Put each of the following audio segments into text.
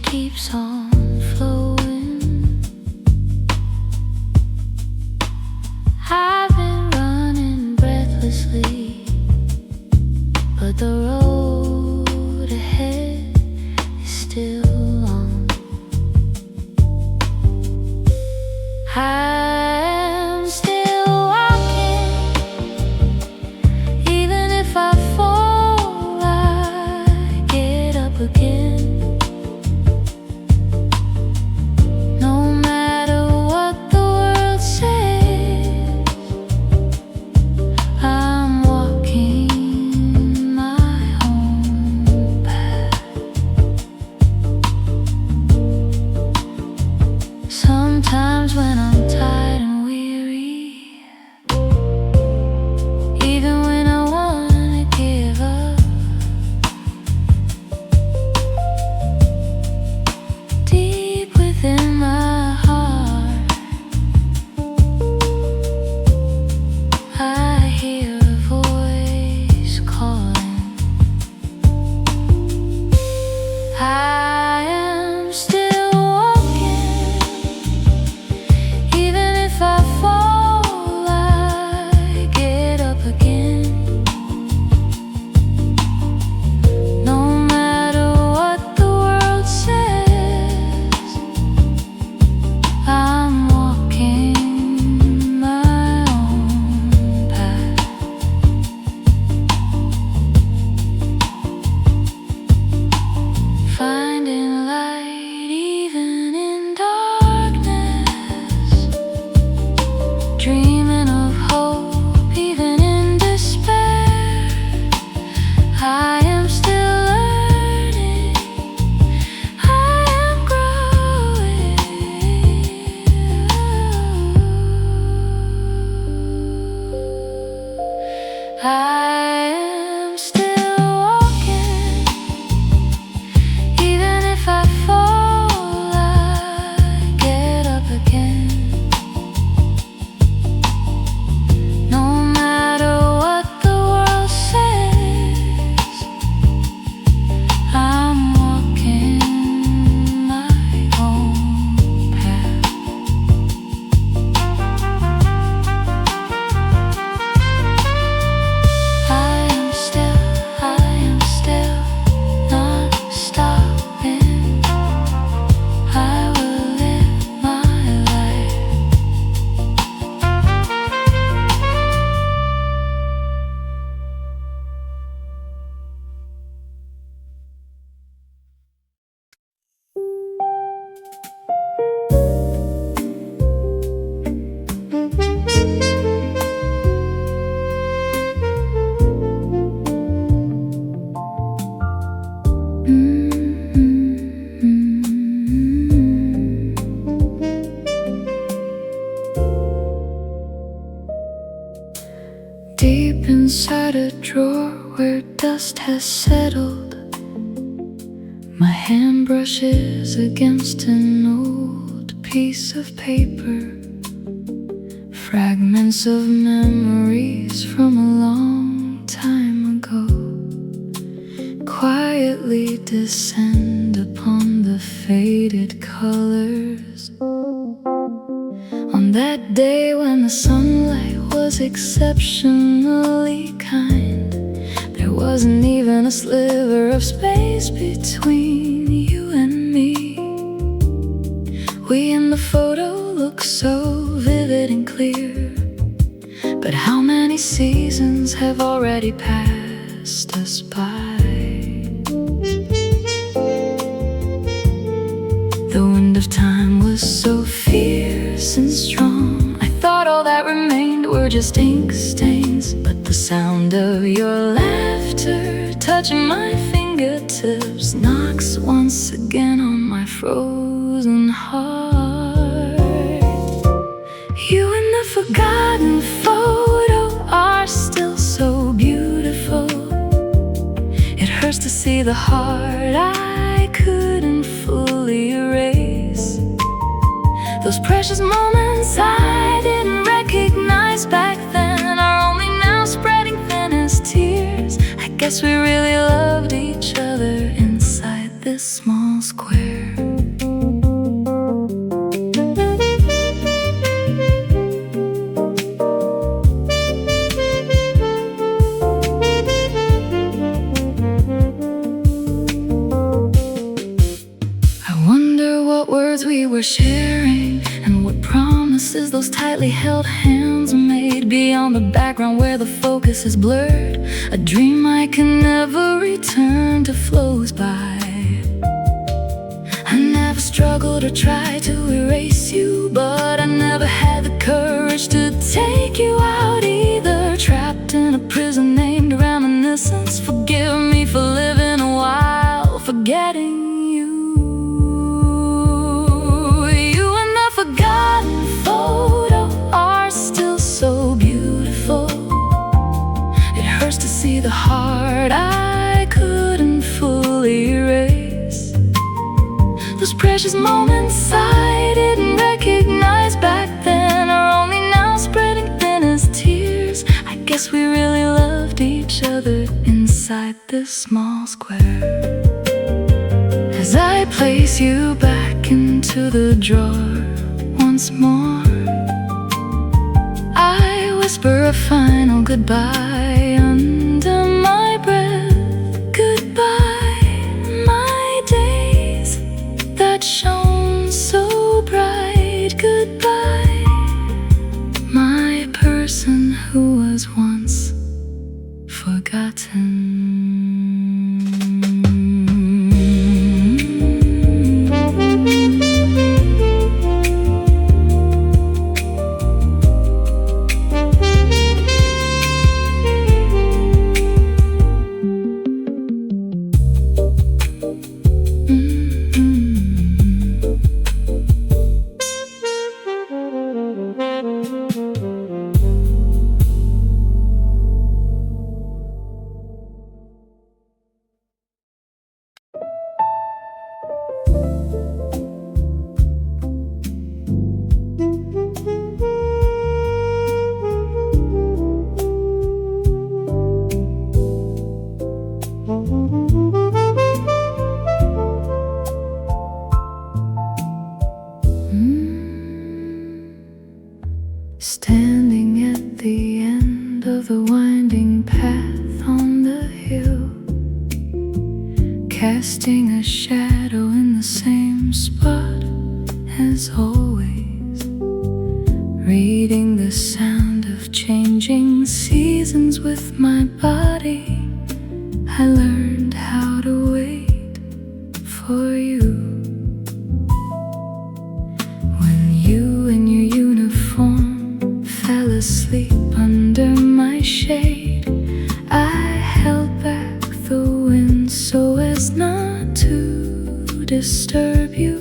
keeps on flowing. I've been running breathlessly, but the road ahead is still long. I'm still walking, even if I fall, I get up again. No matter what the world says, I'm walking my own path. Sometimes when I'm tired and weary, even when I wanna give up, deep within my heart, I hear a voice calling. I am still walking, even if I fall, I get up again. No matter what the world says, I'm walking my own path. Finding light even in darkness, dreaming of hope even in despair. I am still learning, I am growing. I am still walking, even if I fall, I get up again. No matter what the world says, I'm walking my own path. I am still not stopping. I will live my life. Deep inside a drawer where dust has settled, my hand brushes against an old piece of paper. Fragments of memories from a long time ago quietly descend upon the faded colors. On that day when the sunlight was exceptionally kind, there wasn't even a sliver of space between you and me. We in the photo look so vivid and clear, but how many seasons have already passed us by? The wind of time was so fierce and strong, I thought all that remained were just ink stains. But the sound of your laughter touching my fingertips knocks once again on my frozen heart. You and the forgotten photo are still so beautiful. It hurts to see the heart I couldn't fully erase. Those precious moments I didn't recognize back then are only now spreading thin as tears. I guess we really loved each other inside this small square. we're sharing, and what promises those tightly held hands made. Beyond the background where the focus is blurred, a dream I can never return to flows by. I never struggled or tried to erase you, but I never had the courage to take you out either. Trapped in a prison named reminiscence, forgive me for living a while forgetting you. You and the forgotten photo are still so beautiful. It hurts to see the heart I couldn't fully erase. Those precious moments I didn't recognize back then are only now spreading thin as tears. I guess we really loved each other inside this small square. As I place you back into the drawer once more, I whisper a final goodbye under my breath. Goodbye, my days that shone so bright. Goodbye, my person who was once forgotten. Standing at the end of the winding path on the hill, casting a shadow in the same spot as always, reading the sound of changing seasons with my body. I learned how to wait for you. When you in your uniform fell asleep under my shade, I held back the wind so as not to disturb you,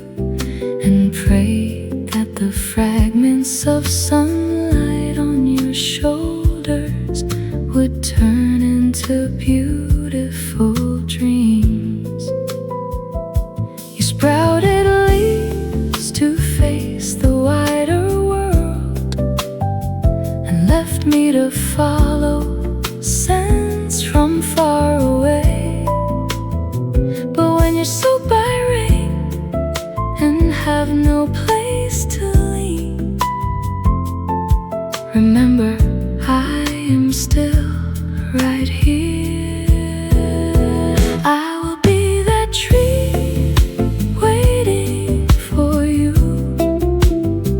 and prayed that the fragments of sunlight on your shoulders would turn into beautiful dreams. You sprouted leaves to face the wider world, and left me to follow scents from far away. But when you're soaked by rain and have no place to lean, remember I am still right here. I will be that tree waiting for you.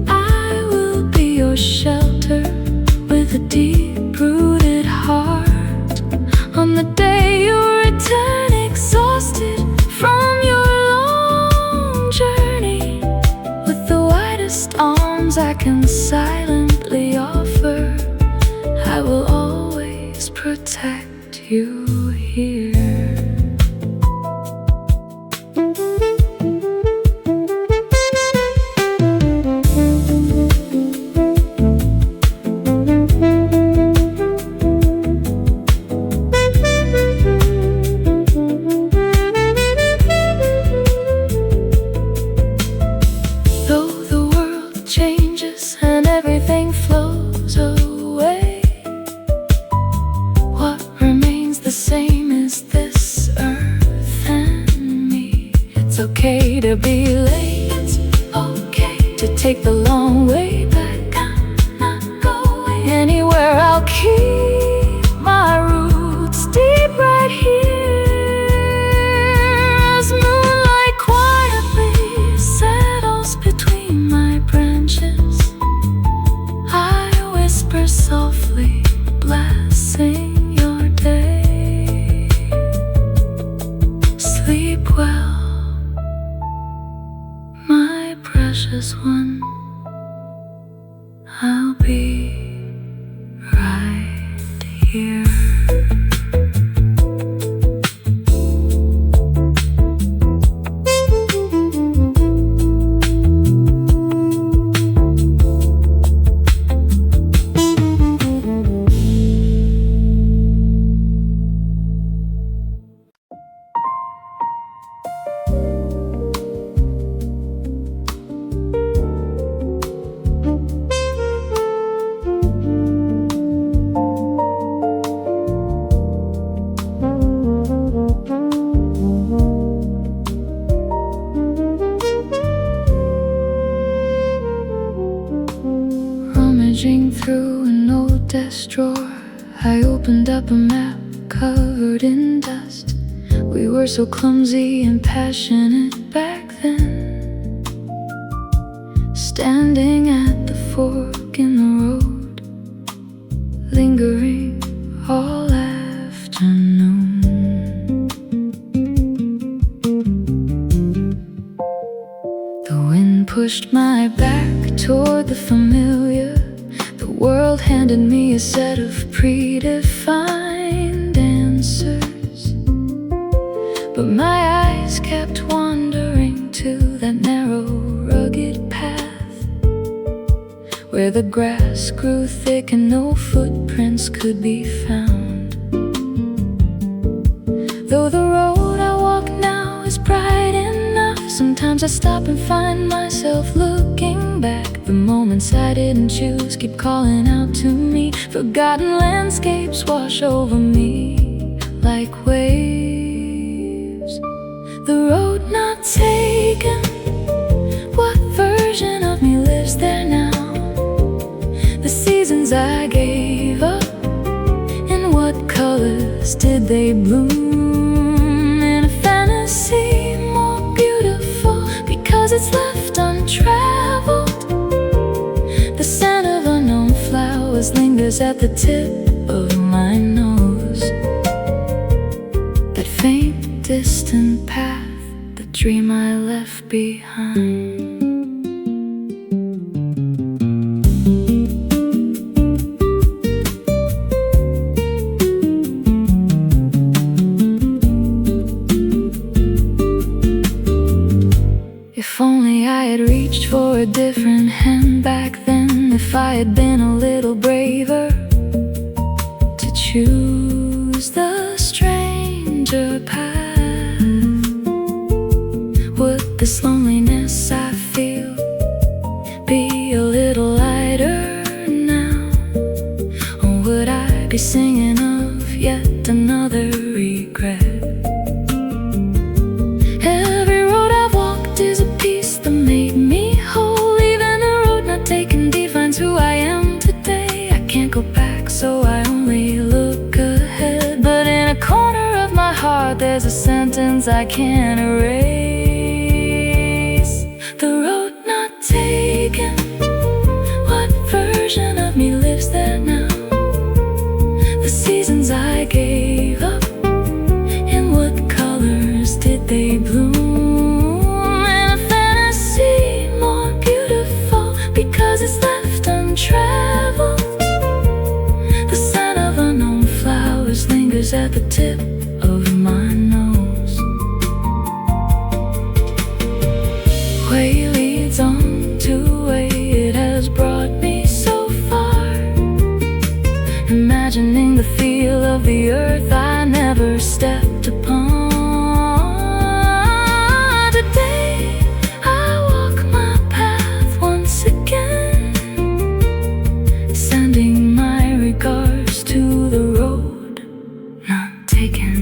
I will be your shelter with a deep-rooted heart. On the day you return exhausted from your long journey, with the widest arms I can silently offer, I will always protect you here. Though the world changes and everything flows away, what remains the same is this earth and me. It's okay to be late, it's okay to take the long way back. I'm not going anywhere, I'll keep my roots deep right here. As moonlight quietly settles between just one. I'll be right here. Rummaging through an old desk drawer, I opened up a map covered in dust. We were so clumsy and passionate back then, standing at the fork in the road, lingering all afternoon. The wind pushed my back toward the familiar. The world handed me a set of predefined answers, but my eyes kept wandering to that narrow, rugged path where the grass grew thick and no footprints could be found. Though the road I walk now is bright enough, sometimes I stop and find myself looking back. The moments I didn't choose keep calling out to me. Forgotten landscapes wash over me like waves. The road not taken, what version of me lives there now? The seasons I gave up, in what colors did they bloom? In a fantasy more beautiful because it's left untraveled. The scent of unknown flowers lingers at the tip of my nose. That faint, distant path, the dream I left behind. If only I had reached for a different hand back then. If I had been a little braver to choose the stranger path, would this loneliness I feel be a little lighter now? Or would I be singing of yet another regret? Every road I've walked is a piece that made me whole. Even the road not taken defines who I am today. I can't go back, so I only look ahead. But in a corner of my heart there's a sentence I can't erase. The road not taken, what version of me lives there now? The seasons I gave up, in what colors did they bloom? In a fantasy more beautiful because it's left untraveled. The scent of unknown flowers lingers at the tip of my nose. Way leads on to way, it has brought me so far. Imagining the feel of the earth I never stepped upon. Today I walk my path once again, sending my regards to the road not taken.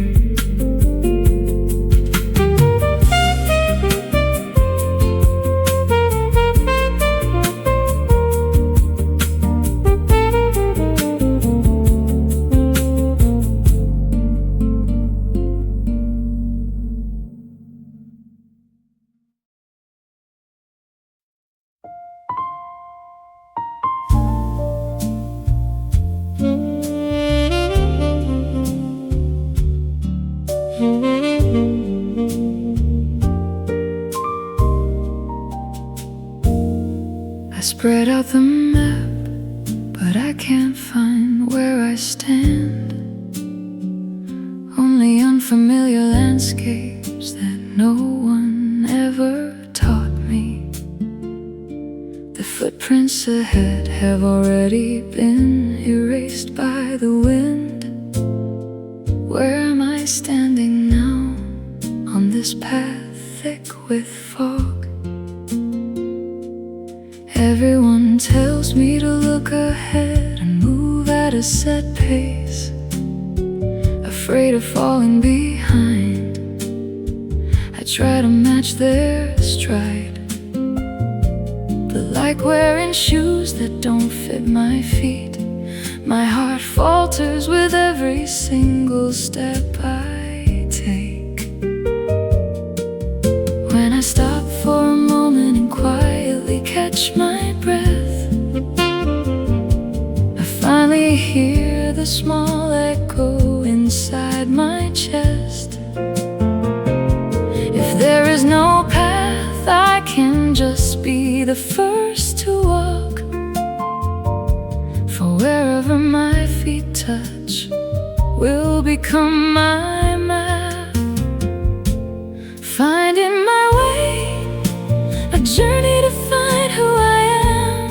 spread out the map, but I can't find where I stand. Only unfamiliar landscapes that no one ever taught me. The footprints ahead have already been erased by the wind. Where am I standing now on this path thick with fog? Everyone tells me to look ahead and move at a set pace, afraid of falling behind. I try to match their stride, but like wearing shoes that don't fit my feet, my heart falters with every single step I take. When I stop for a moment and quietly catch my breath, I finally hear the small echo inside my chest. If there is no path, I can just be the first to walk. For wherever my feet touch will become my map. Finding my way, a journey to find who I am.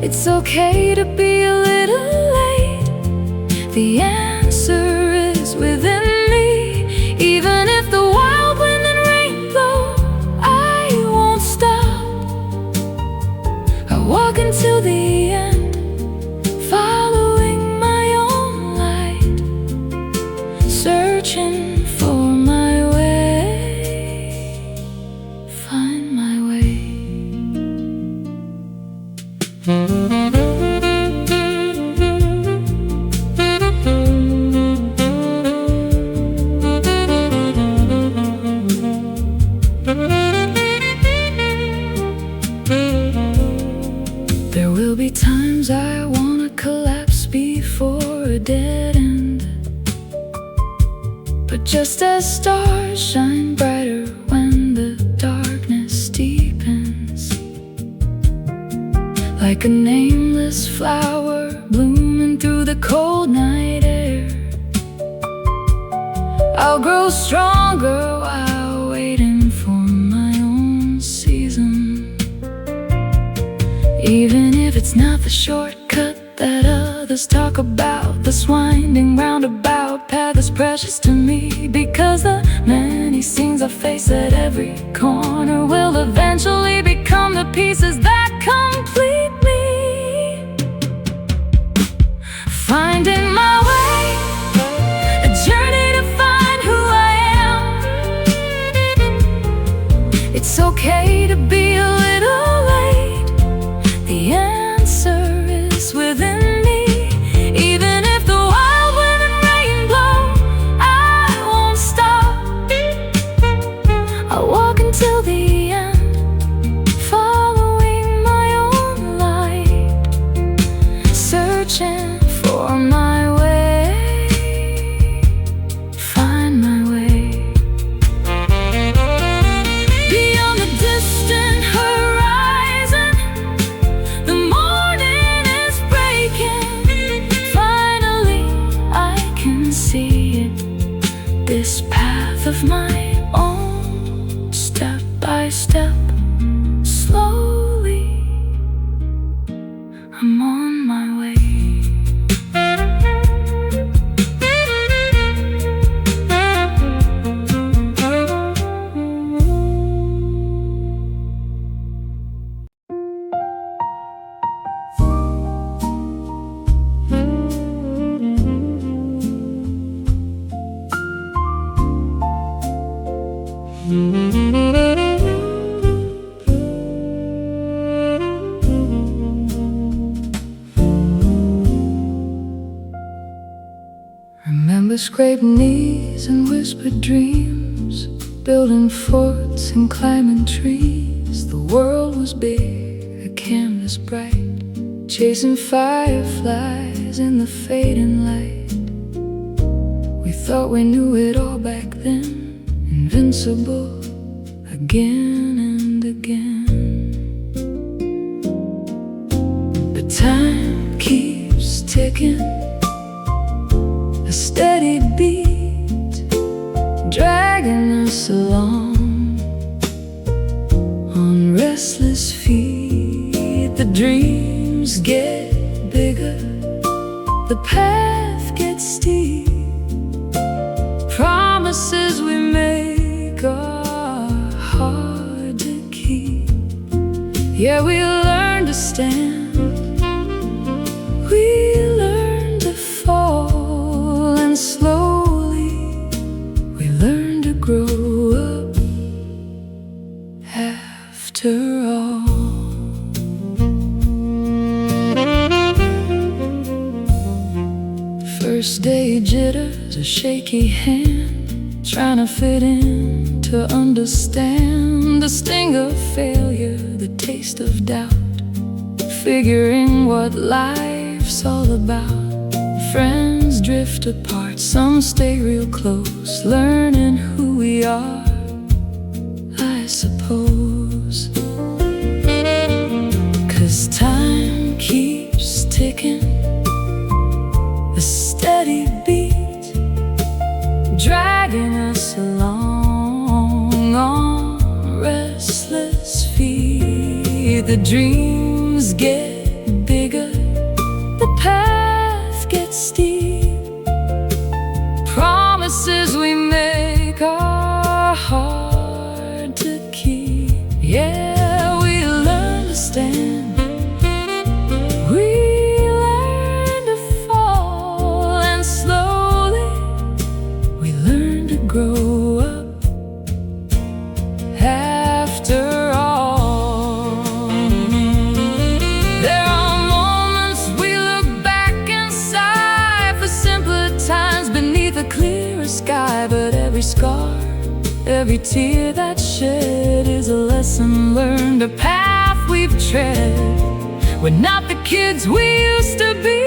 It's okay to be a little late. The answer is within me. Even if the wild wind and rain blow, I won't stop. I walk until the end, following my own light, searching for my way, find my way. There will be times I wanna collapse before a dead end, but just as stars shine brighter when the darkness deepens, like a nameless flower blooming through the cold night air, I'll grow stronger while waiting for my own season. Even if it's not the shortcut that others talk about, this winding roundabout path is precious to me, because the many scenes I face at every corner will eventually become the pieces that complete me. Finding my way, a journey to find who I am. It's okay to be a little late. The answer is within me. Even if the wild wind and rain blow, I won't stop. I'll walk until the end, following my own light, searching for my way, find my way. Beyond the distant horizon, the morning is breaking. Finally, I can see it, this path of my own, step by step, slowly, I'm on my way. Remember scraped knees and whispered dreams, building forts and climbing trees. The world was big, a canvas bright, chasing fireflies in the fading light. We thought we knew it all back then, invincible again and again. ticking, a steady beat dragging us along on restless feet. The dreams get bigger, the path gets steep. Promises we make are hard to keep. Yeah, we learn to stand, we learn to fall, and slowly we learn to grow up after all. First day jitters, a shaky hand, trying to fit in, to understand the sting of failure, the taste of doubt, figuring what life's all about. Friends drift apart, some stay real close, learning who we are, I suppose. 'Cause time keeps ticking, a steady beat dragging us along on restless feet. The dreams get bigger, the path gets steep. Promises we make are hard to keep. Yeah, we learn to stand, we learn to fall, and slowly we learn to grow up after all. There are moments we look back and sigh for simpler times beneath a clearer sky. But every scar, every tear that's shed is a lesson learned, a path we've tread. We're not the kids we used to be,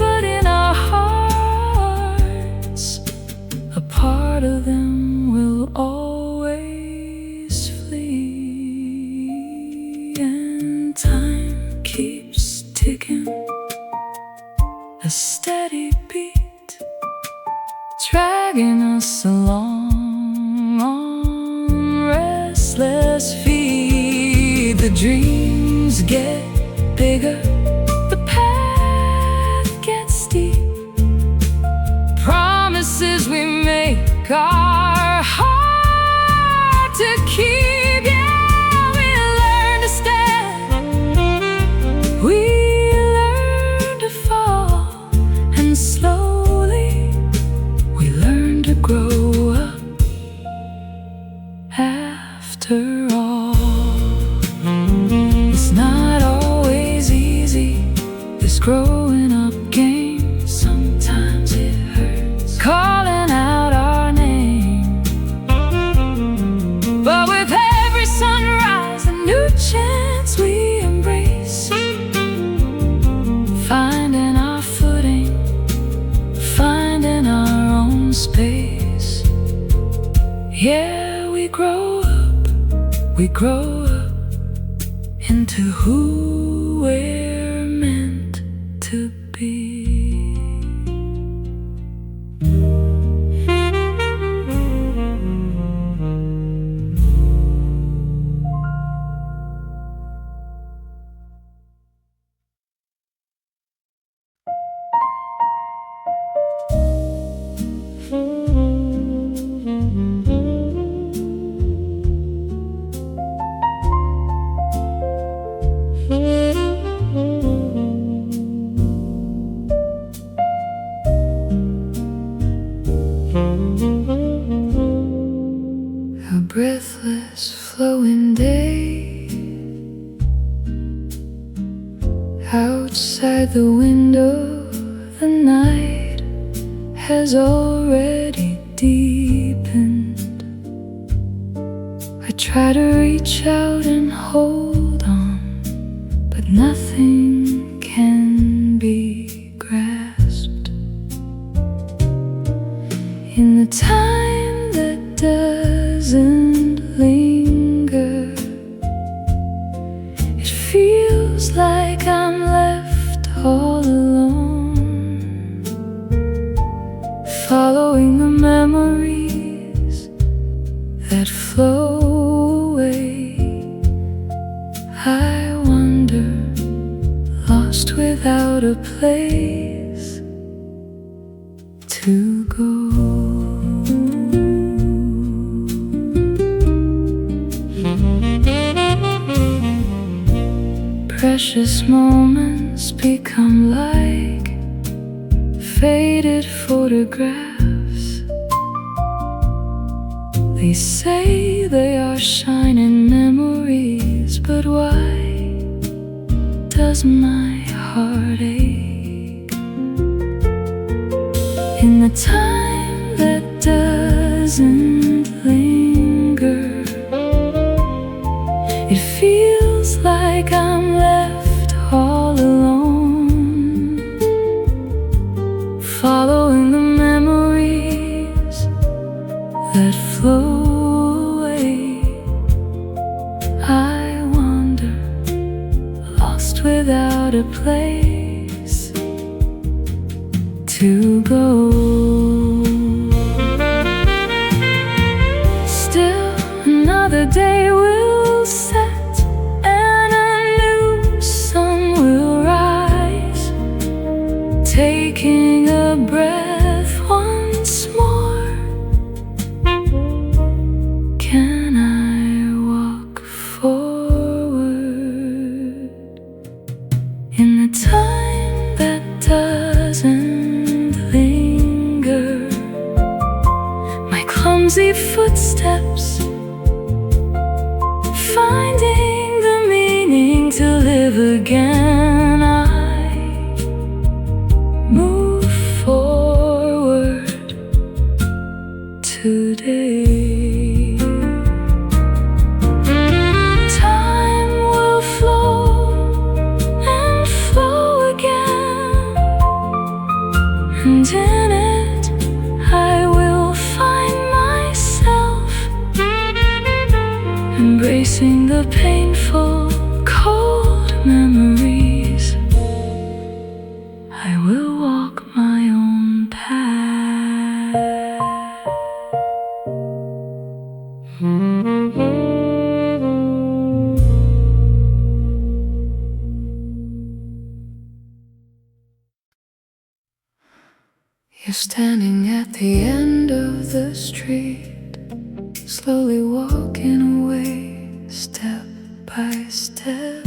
but in our hearts, a part of them will always flee. And time keeps ticking, a steady beat dragging us along on restless feet. The dreams get bigger, the path gets steep. Promises we make are hard to keep. Yeah, we learn to stand, we learn to fall, and slowly we learn to grow up after all. It's not always easy, this growing up game. Sometimes it hurts, calling out our name. But with every sunrise, a new chance we embrace, finding our footing, finding our own space. Yeah, we grow up into who we're meant to be. A breathless, flowing day, outside the window, the night has already deepened. I try to reach out and hold on, but nothing can be grasped. In the time that doesn't linger, it feels like I'm left all alone. following the memories that flow away. I wander, lost without a place to go. Precious moments become like faded photographs. They say they are shining memories, but why does my heart ache? In the time that doesn't linger, it feels like I'm left all alone, following the memories that flow away. I wander, lost without a place to go. Still another day will set and a new sun will rise, taking a breath once more. Can I walk forward in the time that doesn't linger? My clumsy footsteps, finding the meaning to live again. I move forward today. Time will flow and flow again, and in it I will find myself, embracing the painful, cold memories. I will walk my own path. You're standing at the end of the street, slowly walking away, step by step.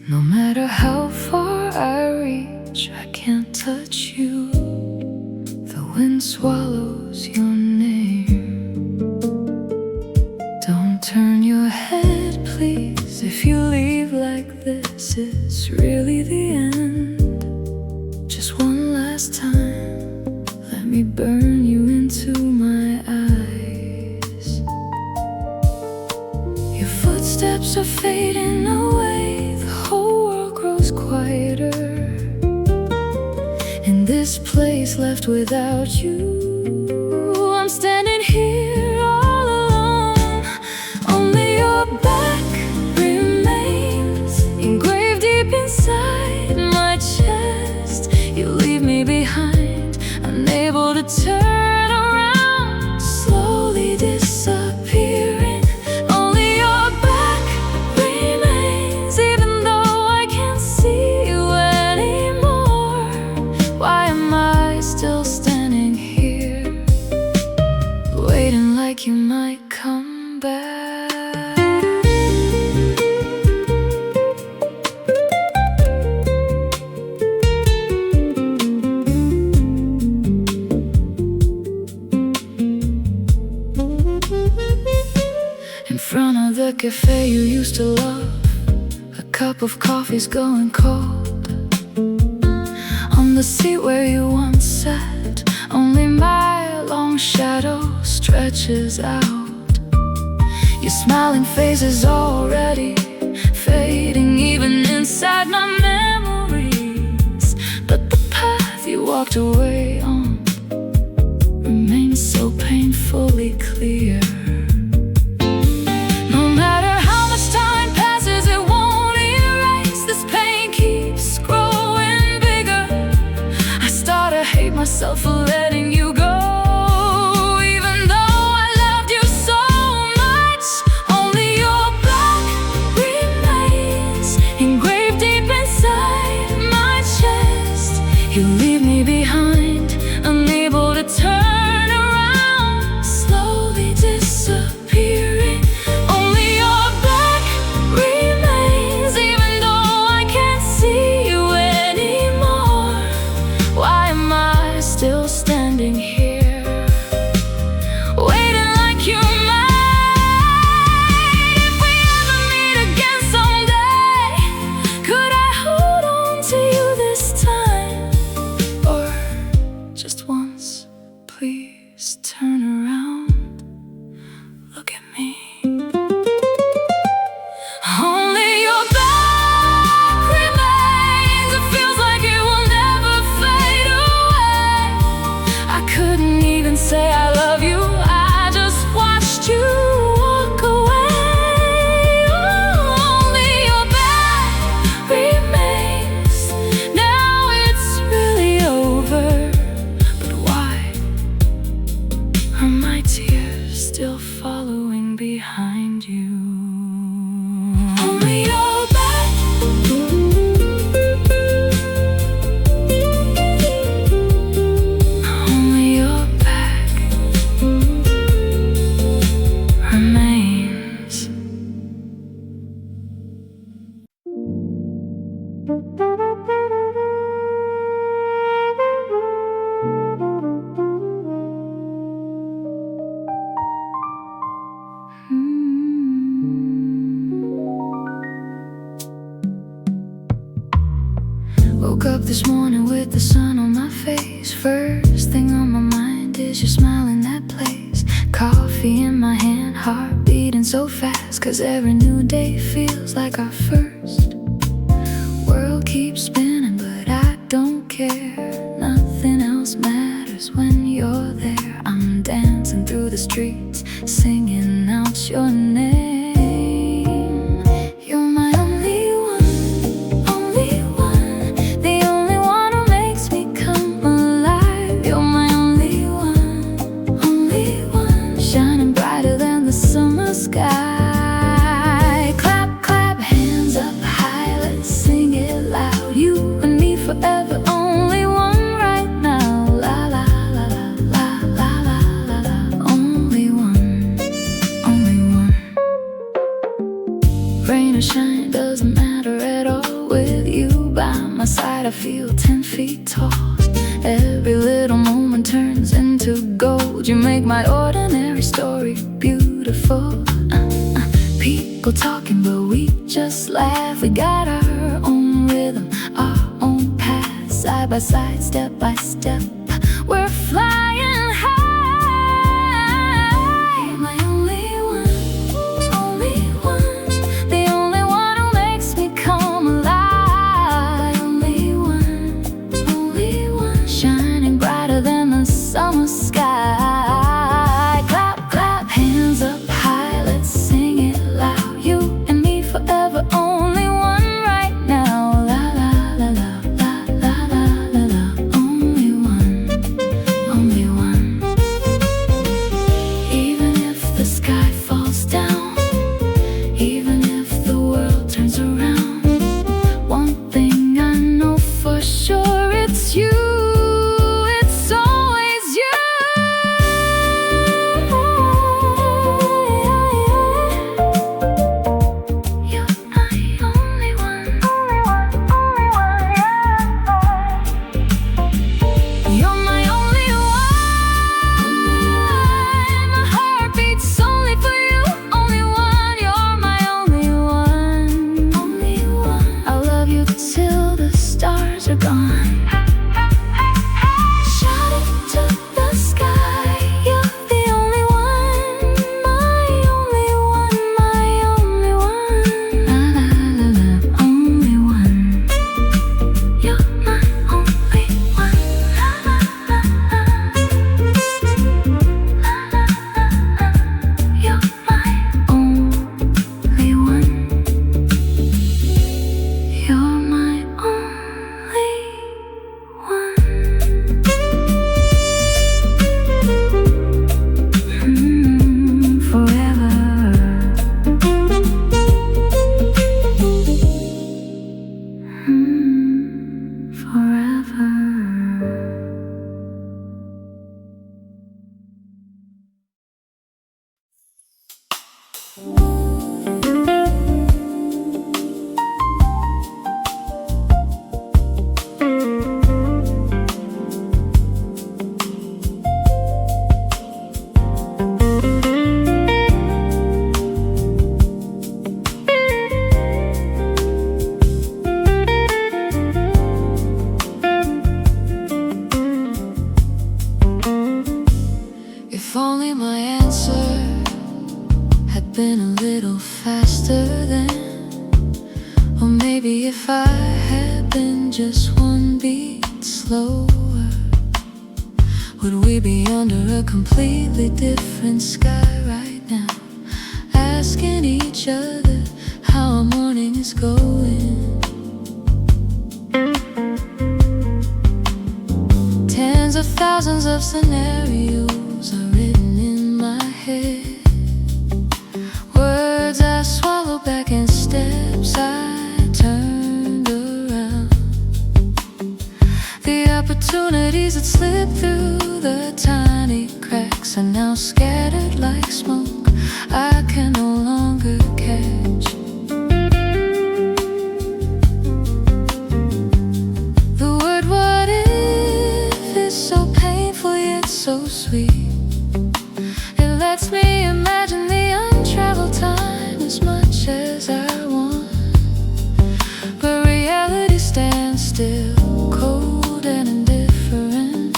No matter how far I reach, I can't touch you. The wind swallows your name. Don't turn your head, please. If you leave like this, it's really the end. Just one last time, let me burn you into my eyes. Your footsteps are fading away, the whole world grows quieter. In this place left without you, I'm standing here all alone. Only your back remains engraved deep inside my chest. You leave me behind, unable to turn around, slowly disappearing. Only your back remains, even though I can't see you anymore. Why am I still standing here, waiting like you might come back? In front of the cafe you used to love, a cup of coffee's going cold. On the seat where you once sat, only my long shadow stretches out. Your smiling face is already fading, even inside my memories. But the path you walked away on remains so painfully clear. No matter how much time passes, it won't erase. This pain keeps growing bigger. I start hate myself for letting you go. Even though I loved you so much, only your back remains engraved deep inside my chest. You leave me behind, unable to turn around, slowly disappearing. Only your back remains, even though I can't see you anymore. Why am I still standing here, waiting like you might? If we ever meet again someday, could I hold on to you this time? Or just once, please turn around, look at me. Only your back remains. It feels like it will never fade away. I couldn't even say I love you, I just watched you walk away. Only your back remains. Now it's really over, but why are my tears still following behind you? Only your back. Only your back remains. Woke up this morning with the sun on my face. First thing on my mind is your smile in that place. Coffee in my hand, heart beating so fast, 'cause every new day feels like our first. World keeps spinning, but I don't care. Nothing else matters when you're there. I'm dancing through the streets, singing out your name. You're my only one, only one, the only one who makes me come alive. You're my only one, shining brighter than the summer sky. Clap, clap, hands up high, let's sing it loud. You and me forever, only one right now. La la la la la la la la la. Only one, only one. Rain or shine, doesn't matter at all. With you by my side, I feel 10 feet tall. Every little moment turns into gold. You make my ordinary story beautiful. People talking, but we just laugh. We got our own rhythm, our own path. Side by side, step by step, we're flying high. You're my only one, the only one who makes me come alive. Only one, shining brighter than the summer sky. Clap, clap, hands up high, let's sing it loud. You and me forever, only one right now. La la la la la la la la la. Only one, only Would we be under a completely different sky right now, asking each other how our morning is going? Tens of thousands of scenarios are written in my head, words I swallow back and steps I turned around. The opportunities that slid through the tiny cracks are now scattered like smoke I can no longer catch. The word what if is so painful yet so sweet. It lets me imagine the untraveled time as much as I want, but reality stands still, cold and indifferent,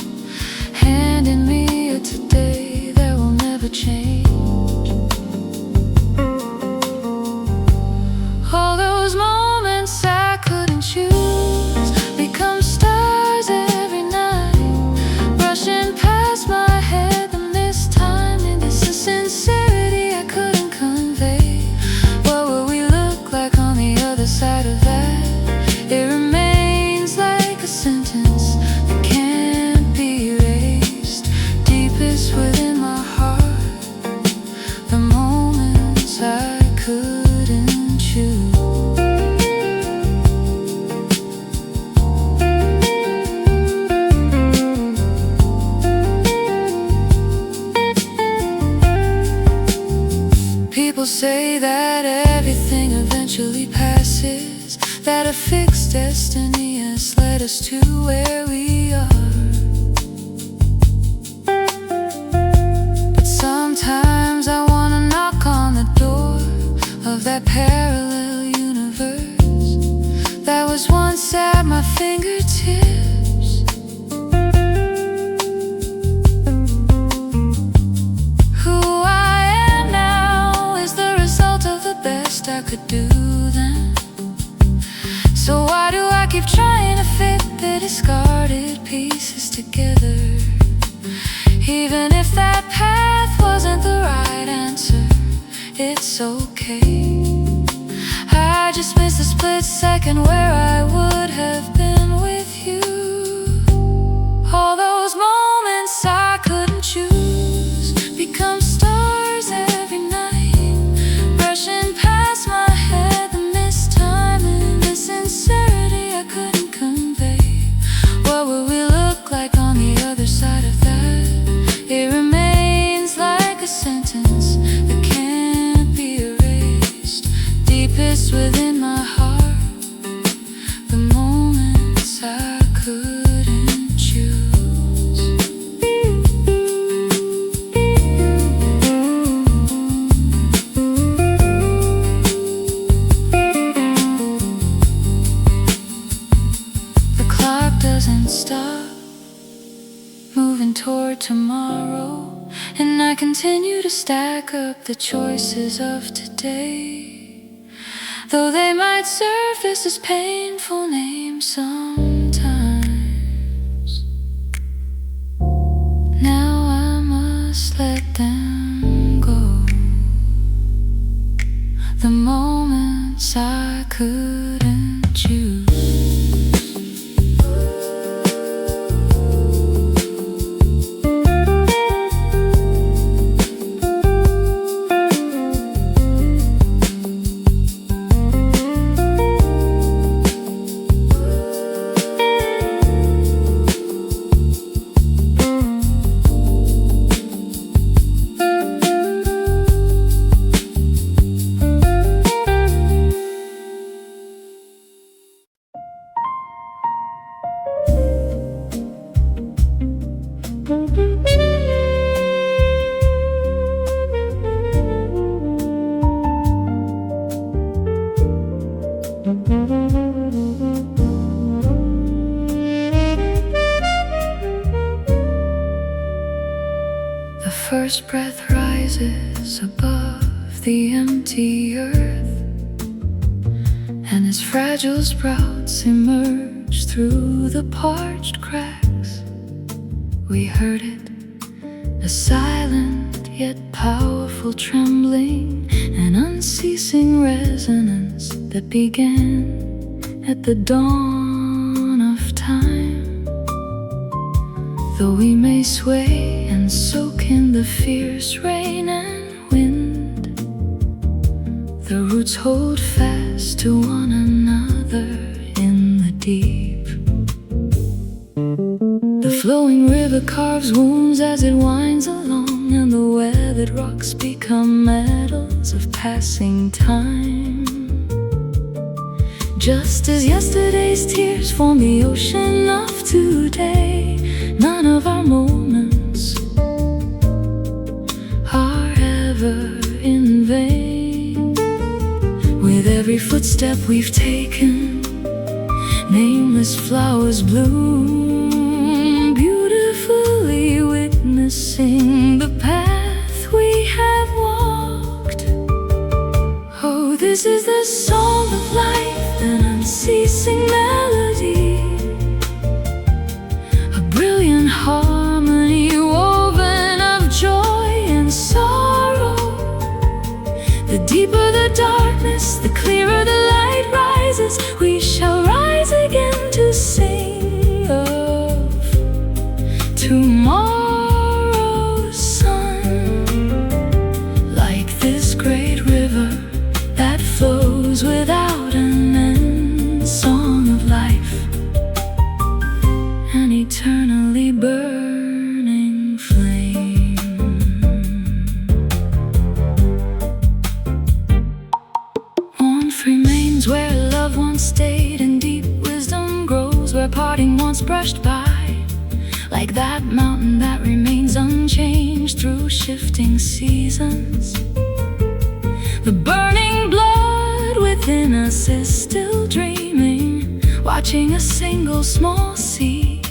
handing me a today that will never change. All those moments I couldn't choose become stars every night, brushing past my head. And this time, and this is sincerity I couldn't convey. What will we look like on the other side of that? It remains like a sentence that can't be erased, deepest within my heart. The moments I couldn't choose. People say that everything eventually passes, that a fixed destiny has led us to where we are. But sometimes I wanna knock on the door of that parallel universe that was once at my fingertips. Who I am now is the result of the best I could do then. So why do I keep trying to fit the discarded pieces together? Even if that path wasn't the right answer, it's okay. I just missed a split second where I would have been with you. All those moments I couldn't choose become stars every night, brushing past my head. And this time, and this sincerity I couldn't convey. What will we look like on the other side of that? It remains like a sentence that can't be erased, deepest within my heart. The moments I couldn't choose. The clock doesn't stop moving toward tomorrow, and I continue to stack up the choices of today, though they might surface as painful names sometimes. Now I must let them go, the moments I couldn't choose. The first breath rises above the empty earth, and its fragile sprouts emerge through the parched cracks. we heard it, a silent yet powerful trembling, an unceasing resonance that began at the dawn of time. Though we may sway and soak in the fierce rain and wind, the roots hold fast to one another in the deep. The flowing river carves wounds as it winds along, and the weathered rocks become medals of passing time. Just as yesterday's tears form the ocean of today, none of our moments are ever in vain. With every footstep we've taken, nameless flowers bloom, beautifully witnessing the path we have walked. Oh, this is the song of life, an unceasing melody, a brilliant harmony woven of joy and sorrow. The deeper the darkness, the clearer the light rises. We shall rise again to sing of tomorrow's sun. Like this great river that flows without an end, song of life, an eternally burning flame. Warmth remains where love once stayed, and deep wisdom grows where parting once brushed by. Like that mountain that remains unchanged through shifting seasons, the burning blood within us is still dreaming, watching a single small seed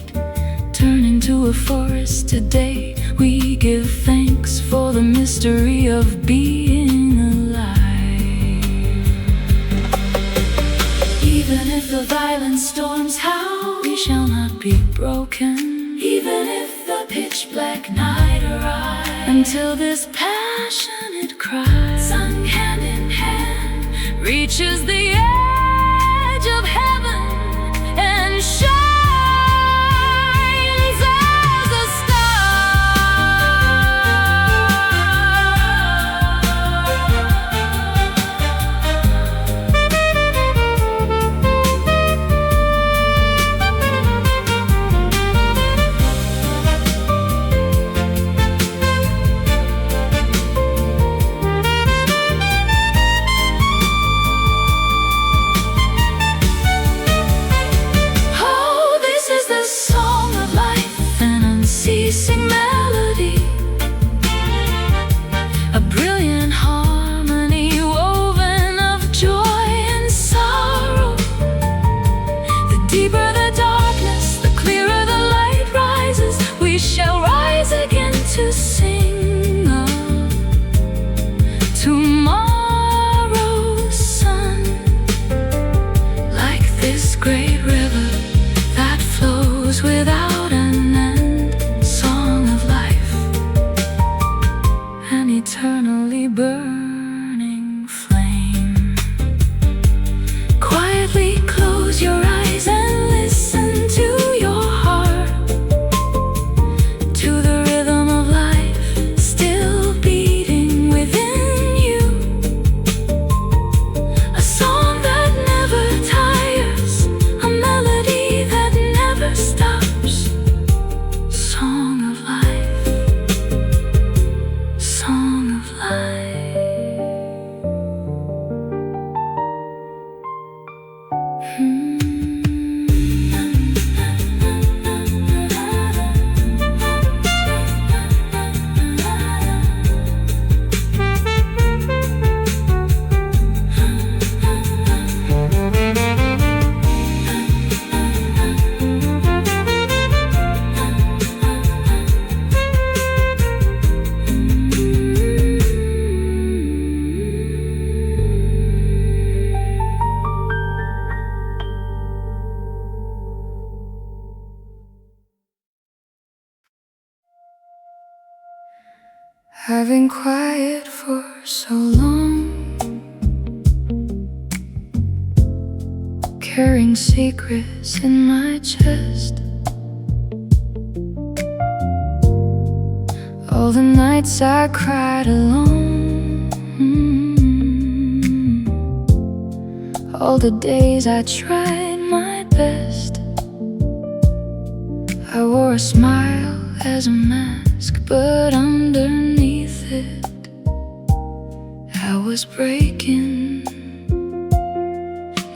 turn into a forest. Today we give thanks for the mystery of being alive. Even if the violent storms howl, we shall not be broken. Even if the pitch black night arrives, until this passionate cry, sung hand in hand, reaches the edge of heaven and shines as a I've been quiet for so long, carrying secrets in my chest. All the nights I cried alone, all the days I tried my best. I wore a smile as a mask, but underneath it I was breaking.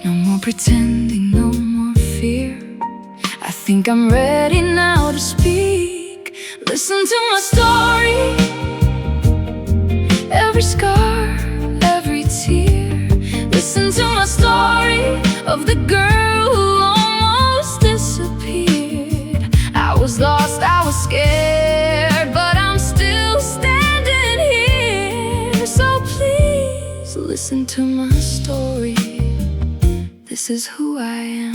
No more pretending, no more fear. I think I'm ready now to speak. Listen to my story, every scar, every tear. Listen to my story of the girl who almost disappeared. I was lost, I was scared, but I'm still standing here. So please listen to my story. This is who I am.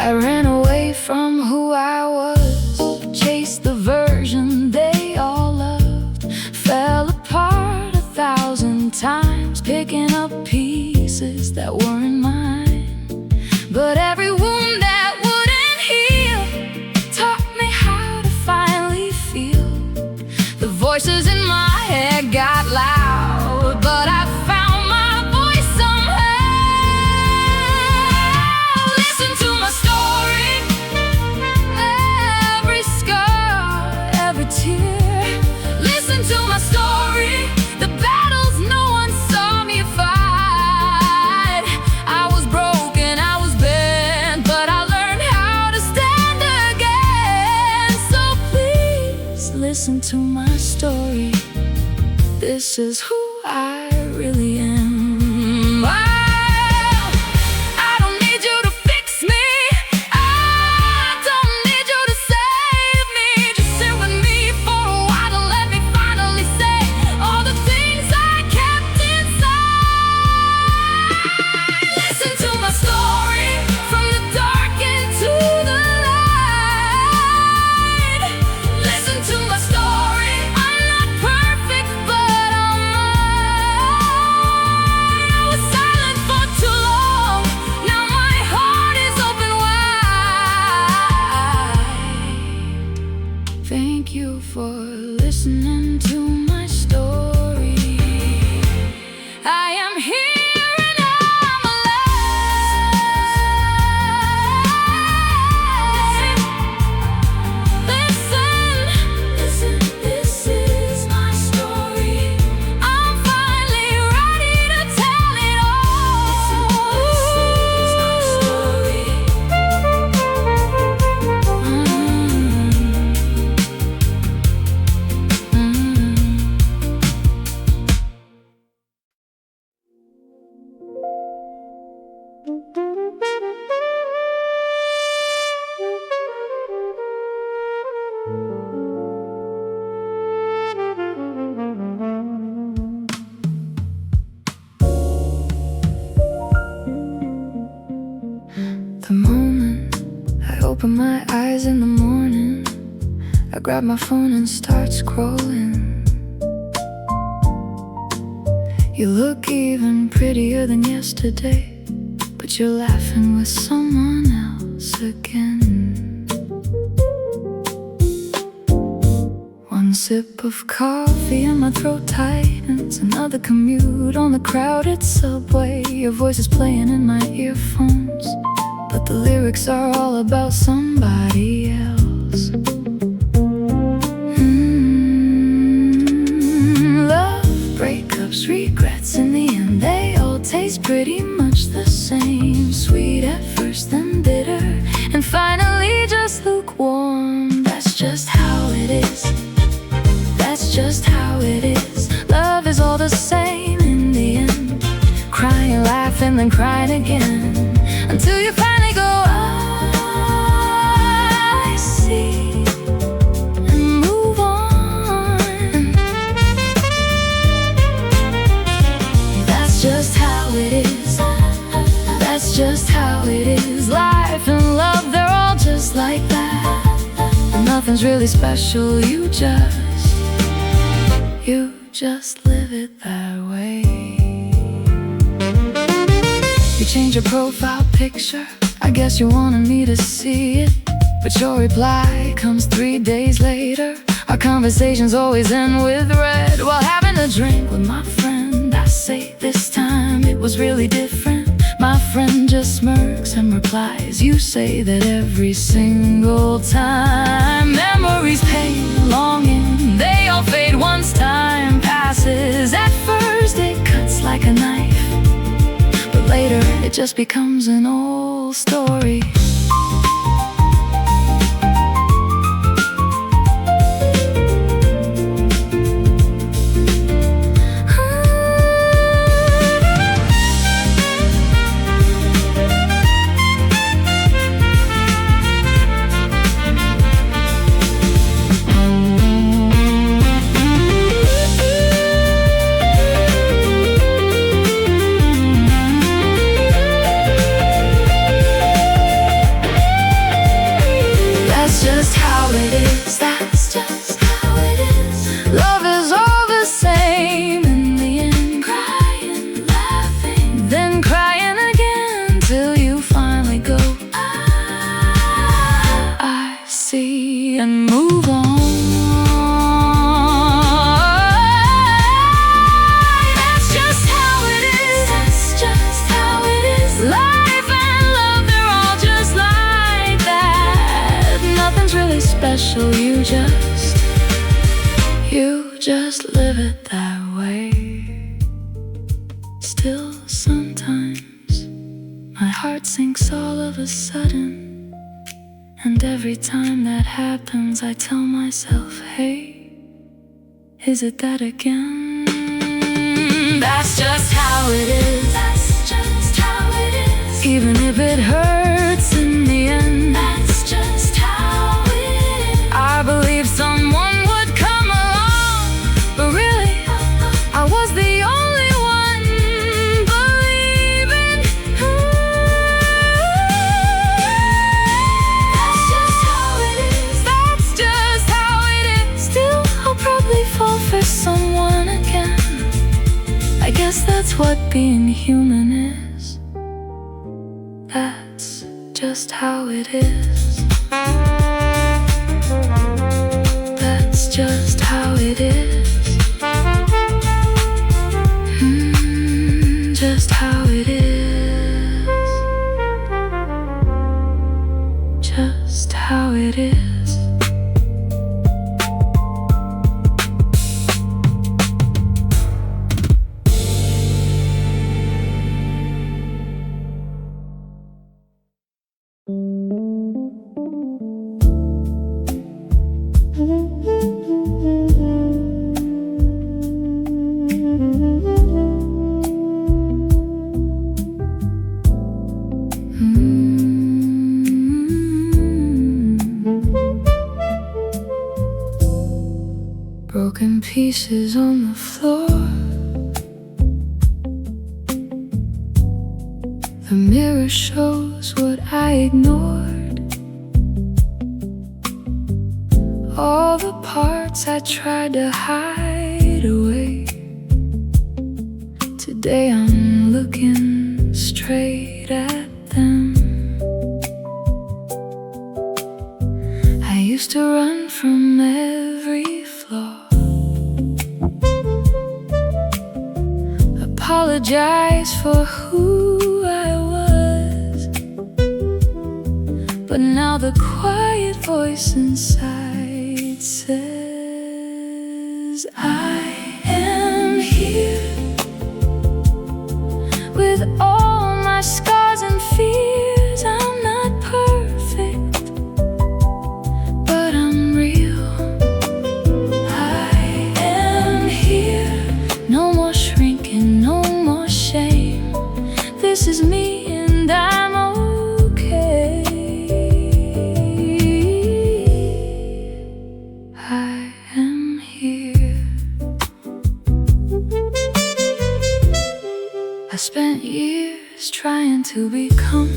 I ran away from who I was, chased the version they all loved, fell apart 1,000 times, picking up pieces that weren't mine. But every wound that wouldn't heal taught me how to finally feel. The voices in my head got loud, but I found my voice somehow. Listen to my story, every scar, every tear. Listen to my story, the battles no one saw me fight. I was broken, I was bent, but I learned how to stand again. So please listen to my story. This is who I really am. I don't need you to fix me, I don't need you to save me. Just sit with me for a while and let me finally say all the things I kept inside. Listen to my story, from the dark into the light. Listen to my story, I'm not perfect, but I'm mine. I was silent for too long, now my heart is open wide. Thank you for listening to my story. I am here and I'm alive. Listen, this is my story. I'm finally ready to tell it all. This is my story. The moment I open my eyes in the morning, I grab my phone and start scrolling. You look even prettier than yesterday, but you're laughing with someone else again. One sip of coffee and my throat tightens. Another commute on the crowded subway. Your voice is playing in my earphones, but the lyrics are all about somebody else. Love, breakups, regrets, in the end they all taste pretty much the same. Sweet at first, then bitter, and finally just lukewarm. That's just how it is. That's just how it is. Love is all the same in the end. Crying, laughing, then crying again, until you finally go, I see, and move on. Nothing's really special, you just live it that way. You change your profile picture, I guess you wanted me to see it, but your reply comes 3 days later. Our conversations always end with red. While having a drink with my friend, I say this time it was really different. My friend just smirks and replies, you say that every single time. Memories, pain, longing, they all fade once time passes. At first it cuts like a knife, but later it just becomes an old story. That's just how it is. Love is all the same in the end. Crying, laughing, then crying again till you finally go, I see, and move on. That's just how it is. That's just how it is. Life and love, they're all just like that. Nothing's really special, you just live it that way. Still sometimes my heart sinks all of a sudden, and every time that happens I tell myself, hey, is it that again? That's just how it is. That's just how it is. Even if it hurts in the end, that's just how it is. I believe someone would come along, but really, I was the only one believing. That's just how it is. That's just how it is. Still, I'll probably fall for someone again. I guess that's what being human is. That's just how it is. That's just how it is. Just how it is. Just how it is. Broken pieces on the floor. The mirror shows what I ignored. All the parts I tried to hide away. Today I'm looking straight at them. I used to run from every flaw, apologize for who I was, but now the quiet voice inside says, I am here with all my scars and fears. I'm not perfect, but I'm real. I am here. No more shrinking, no more shame. This is me and I'm okay. I am here. I spent years trying to become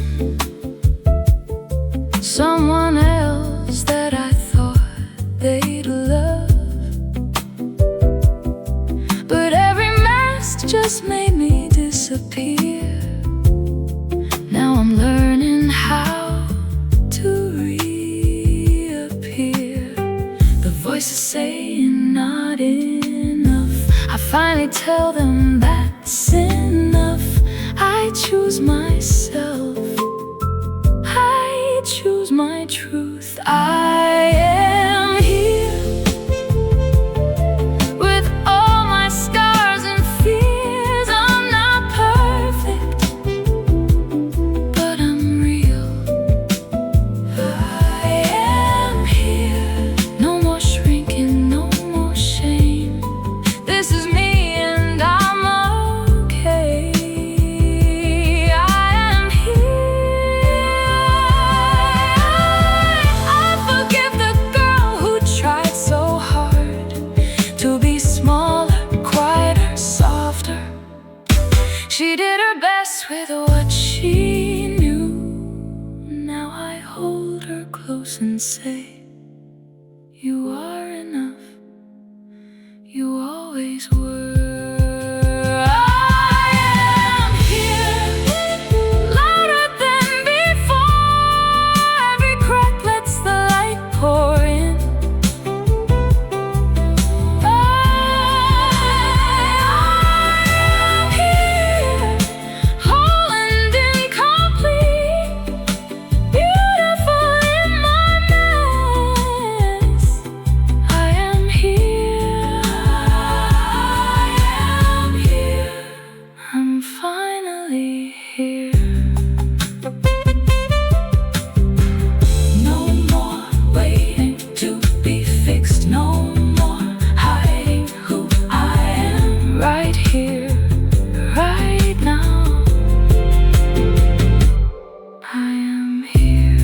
someone else that I thought not enough. I finally tell them that's enough. I choose myself, I choose my truth. I am here with all my scars and fears. I'm not perfect, but I'm real. I am here. No more shrinking, no more shame. This is me and I'm okay. I am here. I forgive the girl who tried so hard to be smaller, quieter, softer. She did her best with what she knew. Now I hold her close and say, you are enough, you always were. I am here, louder than before. Every crack lets the light pour in. I am here, whole and incomplete, beautiful in my mess. I am here, I am here. I'm finally here. No more waiting to be fixed, no more hiding who I am. Right here, right now, I am here.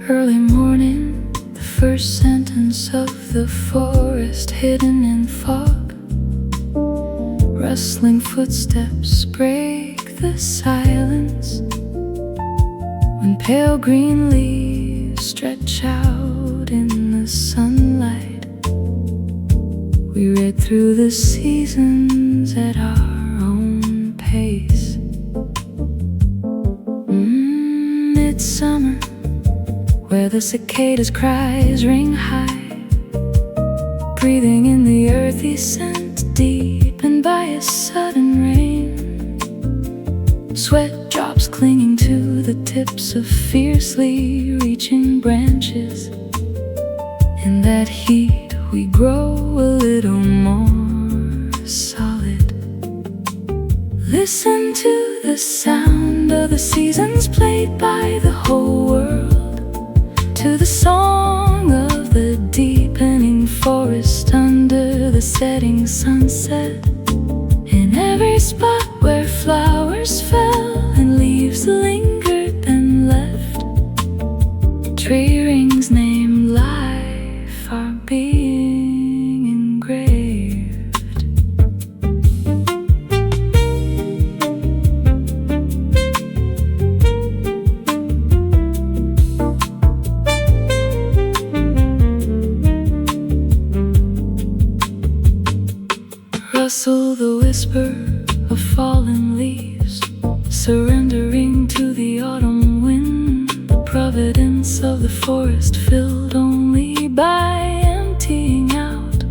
Early morning, the first sentence of the forest hidden in fog. Rustling footsteps break the silence when pale green leaves stretch out in the sunlight. We read through the seasons at our own pace. Midsummer, where the cicadas' cries ring high, breathing in the earthy scent, deepened by a sudden rain. Sweat drops clinging to the tips of fiercely reaching branches. In that heat we grow a little more solid. Listen to the sound of the seasons played by the whole world, to the song of the deepening forest under the setting sunset. In every spot where flowers fell and leaves lingered and left, tree rings named life are being engraved. Rustle the whisper of fallen leaves, surrendering to the autumn wind. The providence of the forest filled only by emptying out.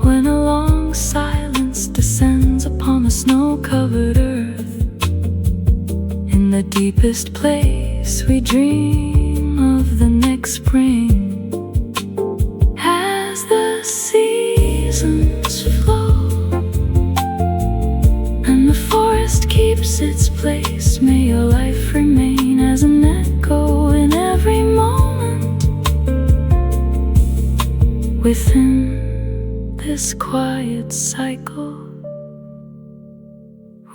When a long silence descends upon the snow-covered earth, in the deepest place we dream of the next spring. As the seasons flow and the forest keeps its place, may your life remain as an echo in every moment. Within this quiet cycle,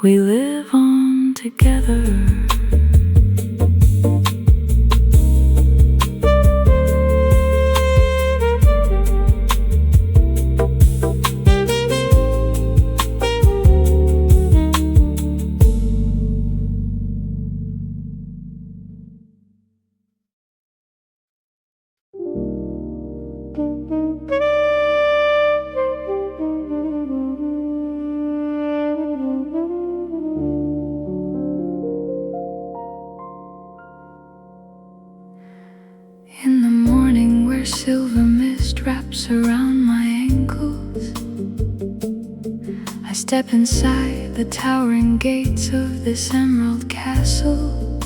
we live on together. silver mist wraps around my ankles. I step inside the towering gates of this emerald castle.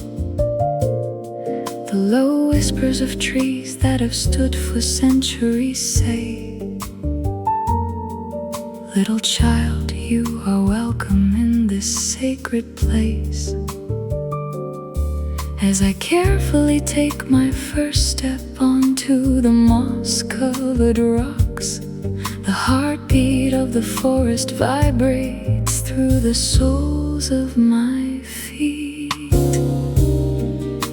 The low whispers of trees that have stood for centuries say, little child, you are welcome in this sacred place. As I carefully take my first step onto the moss-covered rocks, the heartbeat of the forest vibrates through the soles of my feet.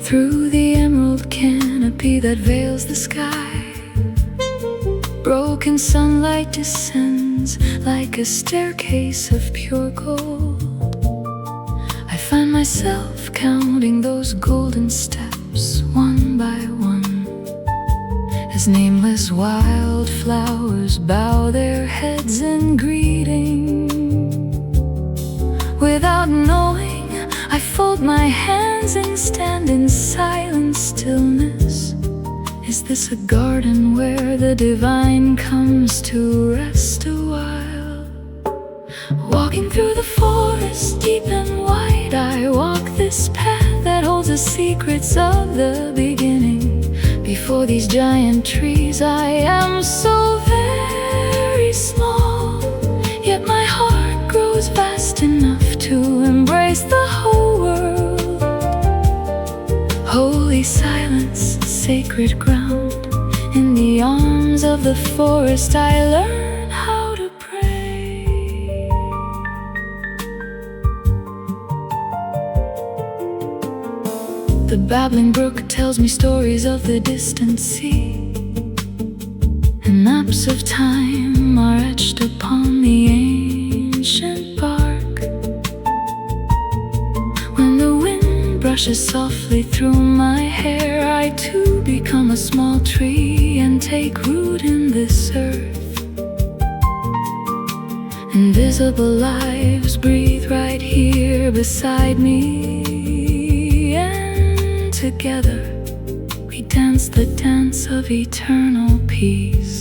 Through the emerald canopy that veils the sky, broken sunlight descends like a staircase of pure gold. I find myself counting those golden steps one by one, as nameless wildflowers bow their heads in greeting. Without knowing, I fold my hands and stand in silent stillness. Is this a garden where the divine comes to rest a while? Walking through the forest deep and wide, I walk this path that holds the secrets of the beginning. Before these giant trees I am so very small, yet my heart grows vast enough to embrace the whole world. Holy silence, sacred ground, in the arms of the forest I learn how to pray. The babbling brook tells me stories of the distant sea, and maps of time are etched upon the ancient bark. When the wind brushes softly through my hair, I too become a small tree and take root in this earth. Invisible lives breathe right here beside me, and together we dance the dance of eternal peace.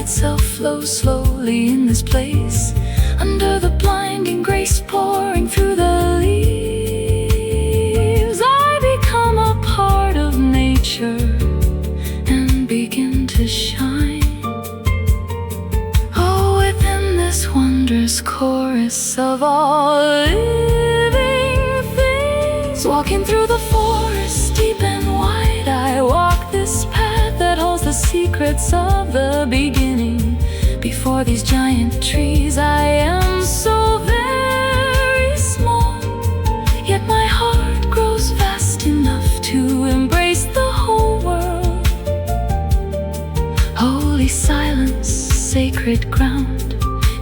Itself flows slowly in this place, under the blinding grace pouring through the leaves. I become a part of nature and begin to shine. Oh, within this wondrous chorus of all living things. Walking through the forest deep and wide, I walk this path that holds the secrets of the beginning. Before these giant trees I am so very small, yet my heart grows vast enough to embrace the whole world. Holy silence, sacred ground,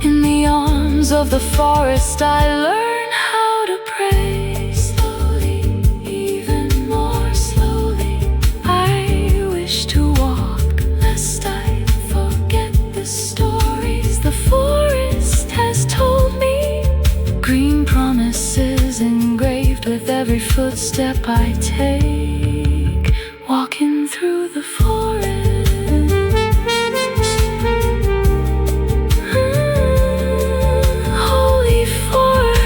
in the arms of the forest I learn how to pray. With every footstep I take, walking through the forest. Holy forest.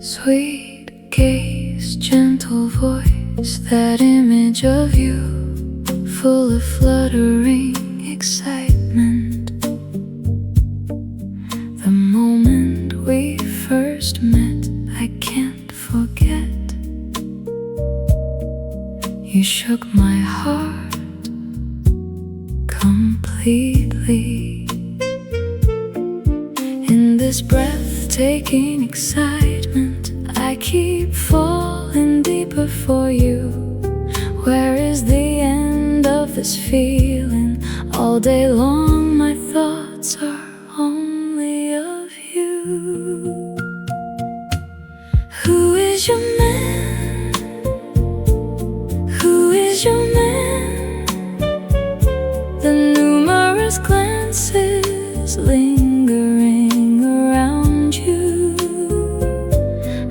Sweet gaze, gentle voice, that image of you, full of fluttering excitement. The moment we first met, I can't forget. shook my heart completely. In this breathtaking excitement, I keep falling deeper for you. Where is the end of this feeling? All day long my thoughts are only of you. Who is your man? Who is your man? The numerous glances lingering around you.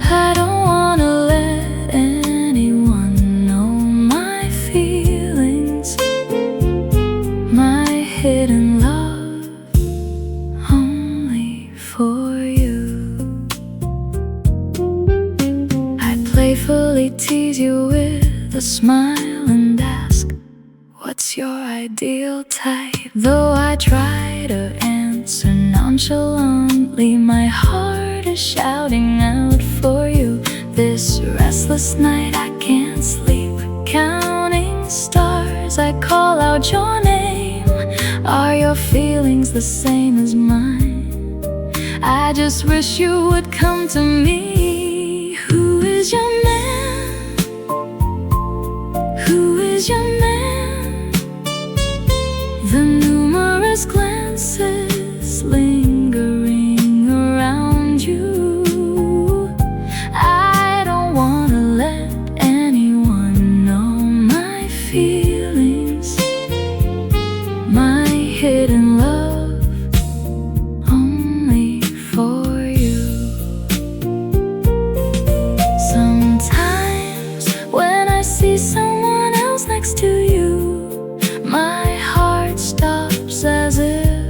I don't wanna let anyone know my feelings, my hidden love, only for you. I playfully tease you with a smile and ask, what's your ideal type? Though I try to answer nonchalantly, my heart is shouting out for you. This restless night I can't sleep, counting stars, I call out your name. Are your feelings the same as mine? I just wish you would come to me. Who is your man? Who is your man? The numerous glances lingering around you. I don't wanna let anyone know my feelings, my hidden love, only for you. Sometimes when I see someone else next to you, my heart stops as if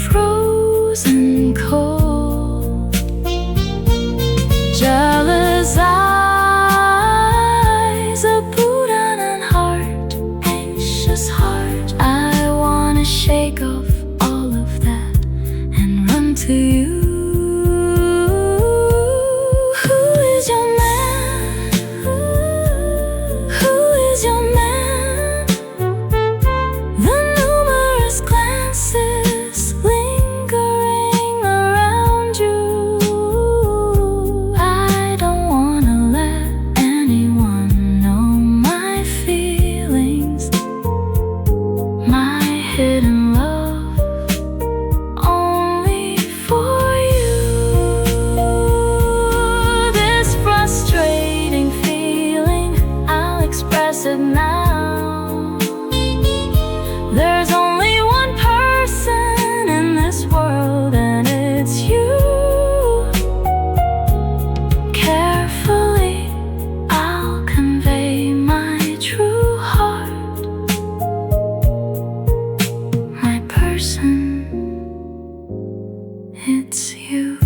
frozen cold. Jealous eyes, a and heart, anxious heart. I wanna shake off all of that and run to you. Who is your man? Who is your man? The numerous glances lingering around you. I don't wanna let anyone know my feelings, my hidden love, only for you. This frustrating feeling, I'll express it now. There's only one person in this world, and it's you. Carefully, I'll convey my true heart, my person, it's you.